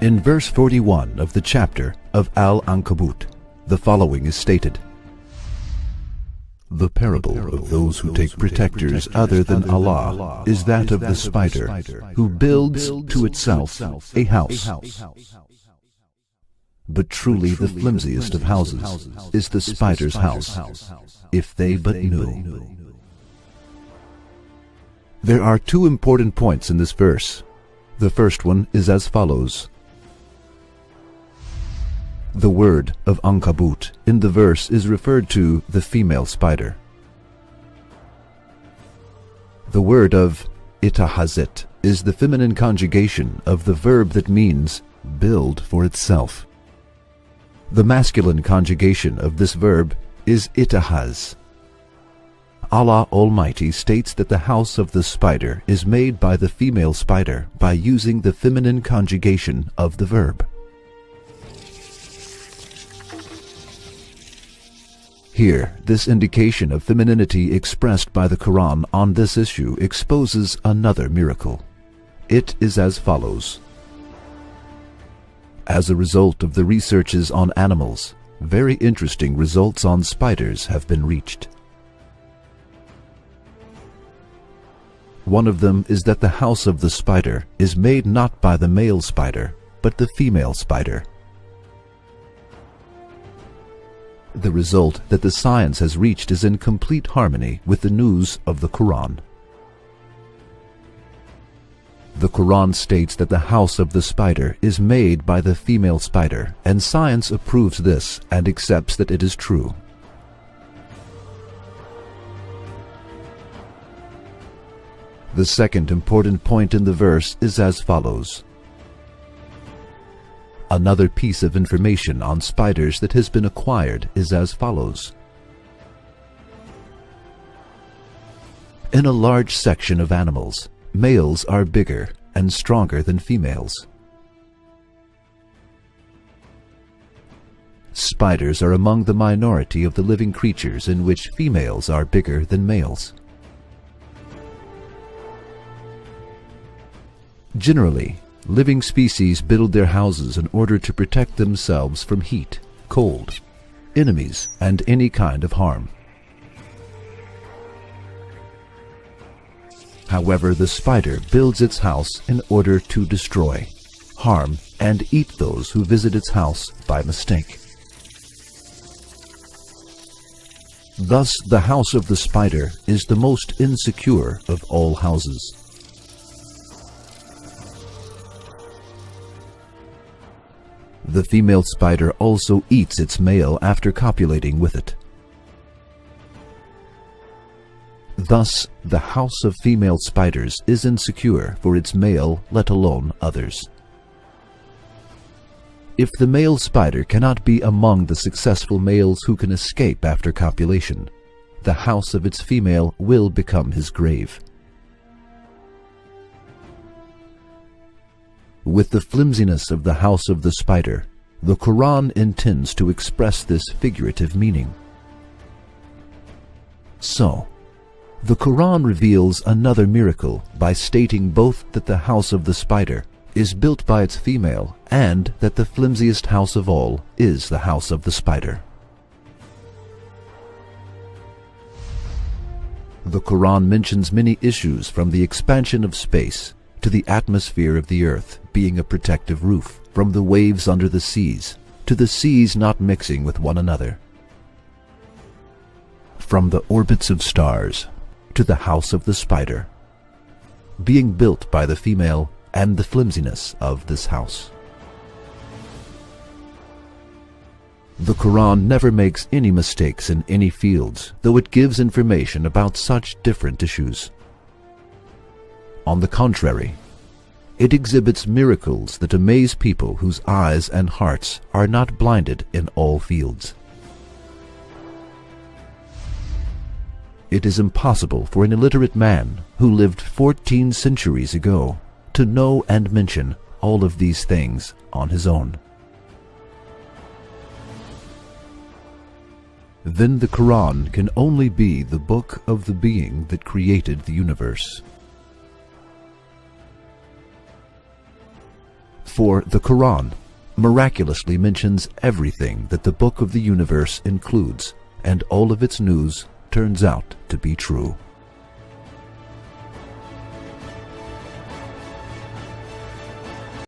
In verse 41 of the chapter of Al-Ankabut, the following is stated: The parable of those who take protectors other than Allah is that of the spider who builds to itself a house. But truly the flimsiest of houses is the spider's house, if they but knew. There are two important points in this verse. The first one is as follows. The word of Ankabut in the verse is referred to the female spider. The word of itahazet is the feminine conjugation of the verb that means build for itself. The masculine conjugation of this verb is itahaz. Allah Almighty states that the house of the spider is made by the female spider by using the feminine conjugation of the verb. Here, this indication of femininity expressed by the Quran on this issue exposes another miracle. It is as follows. As a result of the researches on animals, very interesting results on spiders have been reached. One of them is that the house of the spider is made not by the male spider, but the female spider. The result that the science has reached is in complete harmony with the news of the Quran. The Quran states that the house of the spider is made by the female spider, and science approves this and accepts that it is true. The second important point in the verse is as follows. Another piece of information on spiders that has been acquired is as follows. In a large section of animals, males are bigger and stronger than females. Spiders are among the minority of the living creatures in which females are bigger than males. Generally, living species build their houses in order to protect themselves from heat, cold, enemies, and any kind of harm. However, the spider builds its house in order to destroy, harm, and eat those who visit its house by mistake. Thus, the house of the spider is the most insecure of all houses. The female spider also eats its male after copulating with it. Thus, the house of female spiders is insecure for its male, let alone others. If the male spider cannot be among the successful males who can escape after copulation, the house of its female will become his grave. With the flimsiness of the house of the spider, the Quran intends to express this figurative meaning. So, the Quran reveals another miracle by stating both that the house of the spider is built by its female and that the flimsiest house of all is the house of the spider. The Quran mentions many issues from the expansion of space to the atmosphere of the earth being a protective roof, from the waves under the seas to the seas not mixing with one another, from the orbits of stars to the house of the spider, being built by the female and the flimsiness of this house. The Quran never makes any mistakes in any fields, though it gives information about such different issues. On the contrary, it exhibits miracles that amaze people whose eyes and hearts are not blinded in all fields. It is impossible for an illiterate man who lived 14 centuries ago to know and mention all of these things on his own. Then the Quran can only be the book of the being that created the universe. For the Quran miraculously mentions everything that the book of the universe includes, and all of its news turns out to be true.